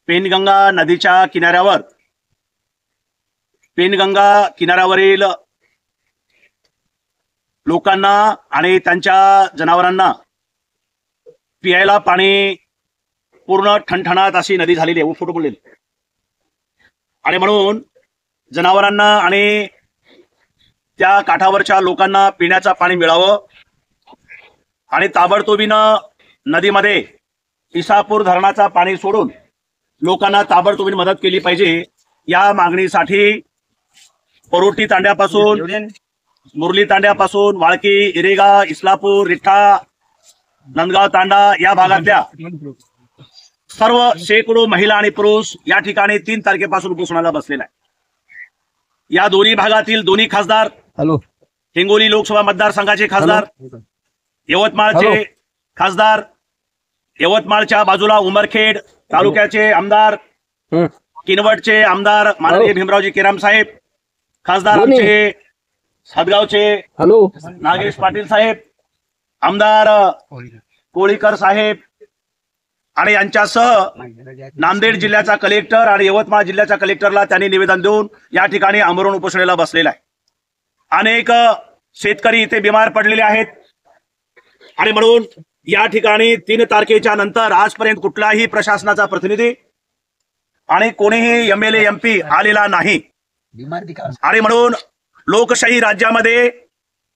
पेनगंगा नदीच्या किनाऱ्यावर पेनगंगा किनाऱ्यावरील लोकांना आणि त्यांच्या जनावरांना पियायला पाणी पूर्ण ठणठणाट अशी नदी झालेली आहे, फोटो पडलेली। आणि म्हणून जनावरांना आणि त्या काठावरच्या लोकांना पिण्याचं पाणी मिळावं आणि ताबडतोबीनं नदीमध्ये इसापूर धरणाचा पाणी सोडून लोकांना ताबडतोबीने मदत केली पाहिजे। या मागणीसाठी परोटी तांड्यापासून मुरली तांड्यापासून वाळकी, इरेगा, इस्लापूर, रिठा, नंदगाव तांडा या भागातल्या सर्व शेकडो महिला आणि पुरुष या ठिकाणी 3 तारखेपासून उपोषणाला बसलेला आहे। या दोन्ही भागातील दोन्ही खासदार, हिंगोली लोकसभा मतदारसंघाचे खासदार, यवतमाळचे खासदार, यवतमाळच्या बाजूला उमरखेड तालुक्याचे आमदार, किनवटचे आमदार माननीय भीमरावजी केराम साहेब, खासदार आमचे हदगावचे नागेश पाटील साहेब, आमदार कोळीकर साहेब आणि यांच्यासह नांदेड जिल्ह्याचा कलेक्टर आणि यवतमाळ जिल्ह्याच्या कलेक्टरला त्यांनी निवेदन देऊन या ठिकाणी आमरण उपोषणाला बसलेला आहे। अनेक शेतकरी इथे बिमार पडलेले आहेत आणि म्हणून या ठिकाणी 3 तारखेच्या नंतर आजपर्यंत कुठलाही प्रशासनाचा प्रतिनिधी आणि कोणीही MLA MP आलेला नाही। आणि म्हणून लोकशाही राज्यामध्ये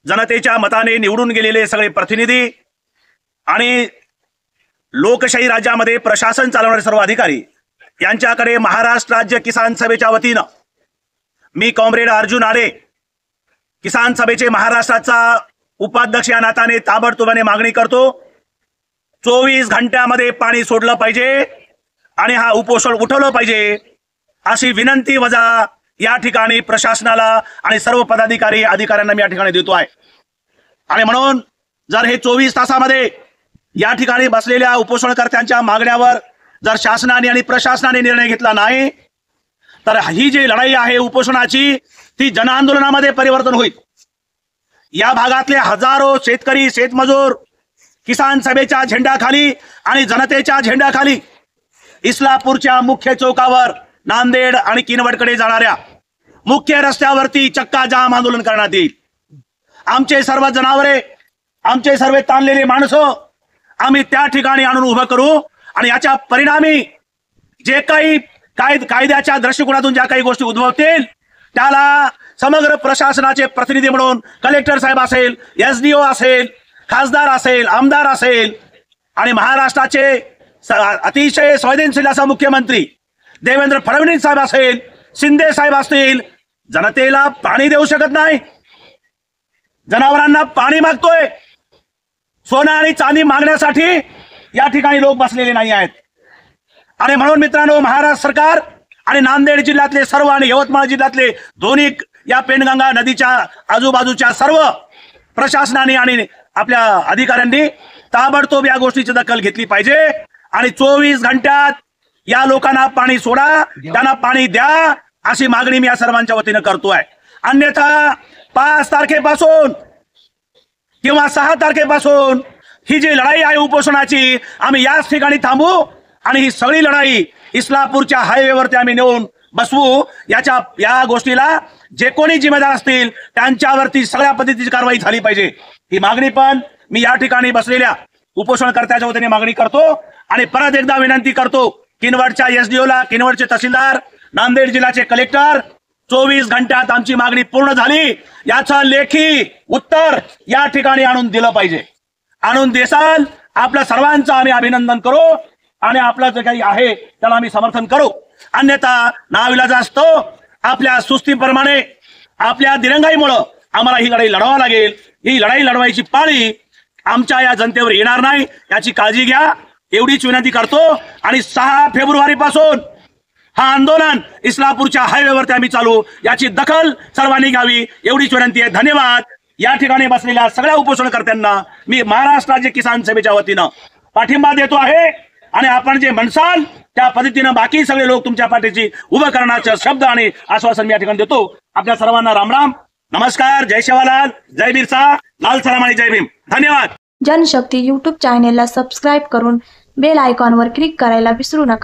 जनतेच्या मताने निवडून गेलेले सगळे प्रतिनिधी आणि लोकशाही राज्यामध्ये प्रशासन चालवणारे सर्व अधिकारी यांच्याकडे महाराष्ट्र राज्य किसान सभेच्या वतीनं मी कॉम्रेड अर्जुन आडे, किसान सभेचे महाराष्ट्राचा उपाध्यक्ष या नात्याने ताबडतोबीने मागणी करतो, 24 घंट्यामध्ये पाणी सोडलं पाहिजे आणि हा उपोषण उठवलं पाहिजे अशी विनंती वजा या ठिकाणी प्रशासनाला आणि सर्व पदाधिकारी अधिकाऱ्यांना मी या ठिकाणी देतो आहे। आणि म्हणून जर हे 24 तासामध्ये या ठिकाणी बसलेल्या उपोषणकर्त्यांच्या मागण्यावर जर शासनाने आणि प्रशासनाने निर्णय घेतला नाही तर ही जी लढाई आहे उपोषणाची ती जनआंदोलनामध्ये परिवर्तन होईल। या भागातले हजारो शेतकरी, शेतमजूर किसान सभेच्या झेंड्याखाली आणि जनतेच्या झेंड्याखाली इस्लापूरच्या मुख्य चौकावर नांदेड आणि किनवटकडे जाणाऱ्या मुख्य रस्त्यावरती चक्का जाम आंदोलन करण्यात येईल। आमचे सर्व जनावरे, आमचे सर्व ताणलेले माणसं आम्ही त्या ठिकाणी आणून उभं करू आणि याच्या परिणामी जे काही कायद्याच्या दृष्टिकोनातून ज्या काही गोष्टी उद्भवतील त्याला समग्र प्रशासनाचे प्रतिनिधी म्हणून कलेक्टर साहेब असेल, SDO असेल, खासदार असेल, आमदार असेल आणि महाराष्ट्राचे अतिशय संवेदनशील असा मुख्यमंत्री देवेंद्र फडणवीस साहेब असेल, शिंदे साहेब असतील, जनतेला पाणी देऊ शकत नाही, जनावरांना पाणी मागतोय, सोनं आणि चांदी मागण्यासाठी या ठिकाणी लोक बसलेले नाही आहेत। आणि म्हणून मित्रांनो, महाराष्ट्र सरकार आणि नांदेड जिल्ह्यातले सर्व आणि यवतमाळ जिल्ह्यातले दोन्ही या पेनगंगा नदीच्या आजूबाजूच्या सर्व प्रशासनाने आणि आपल्या अधिकाऱ्यांनी ताबडतोब या गोष्टीची दखल घेतली पाहिजे आणि 24 घंट्यात या लोकांना पाणी सोडा, त्यांना पाणी द्या अशी मागणी मी या सर्वांच्या वतीने करतोय। अन्यथा 5 तारखेपासून किंवा 6 तारखेपासून ही जी लढाई आहे उपोषणाची आम्ही याच ठिकाणी थांबू आणि ही सगळी लढाई इस्लापूरच्या हायवेवरती आम्ही नेऊन बसवू। या गोष्टीला जे कोणी जिम्मेदार असतील त्यांच्यावरती सगळ्या पद्धतीची कारवाई झाली पाहिजे ही मागणी पण मी या ठिकाणी बसलेल्या उपोषणकर्त्याच्या वतीने मागणी करतो। आणि परत एकदा विनंती करतो किनवटच्या SDO ला, किनवटचे तहसीलदार, नांदेड जिल्ह्याचे कलेक्टर, 24 घंट्यात आमची मागणी पूर्ण झाली याचं लेखी उत्तर या ठिकाणी आणून दिलं पाहिजे। आणून देसाल आपल्या सर्वांचं आम्ही अभिनंदन करू आणि आपलं जे काही आहे त्याला आम्ही समर्थन करू। अन्यथा नाविलाज असतो आपल्या सुस्तीप्रमाणे, आपल्या दिरंगाईमुळे आम्हाला ही लढाई लढवावी लागेल। ही लढाई लढवायची पाळी आमच्या या जनतेवर येणार नाही याची काळजी घ्या एवढीच विनंती करतो। आणि 6 फेब्रुवारी पासून हा आंदोलन इस्लापूरच्या हायवेवरती आम्ही चालू, याची दखल सर्वांनी घ्यावी एवढीच विनंती आहे। धन्यवाद। या ठिकाणी बसलेल्या सगळ्या उपोषणकर्त्यांना मी महाराष्ट्र राज्य किसान सभेच्या वतीनं पाठिंबा देतो आहे आणि आपण जे म्हणसाल त्या पद्धतीनं बाकी सगळे लोक तुमच्या पाठीशी उभं करण्याचे शब्द आणि आश्वासन मी या ठिकाणी देतो। आपल्या सर्वांना राम राम, नमस्कार, जय शिवालाल, जय बिरसा, लाल सलाम आणि जय भीम। धन्यवाद। जनशक्ती YouTube चॅनेलला सबस्क्राईब करून बेल आयकॉनवर क्लिक करायला विसरू नका।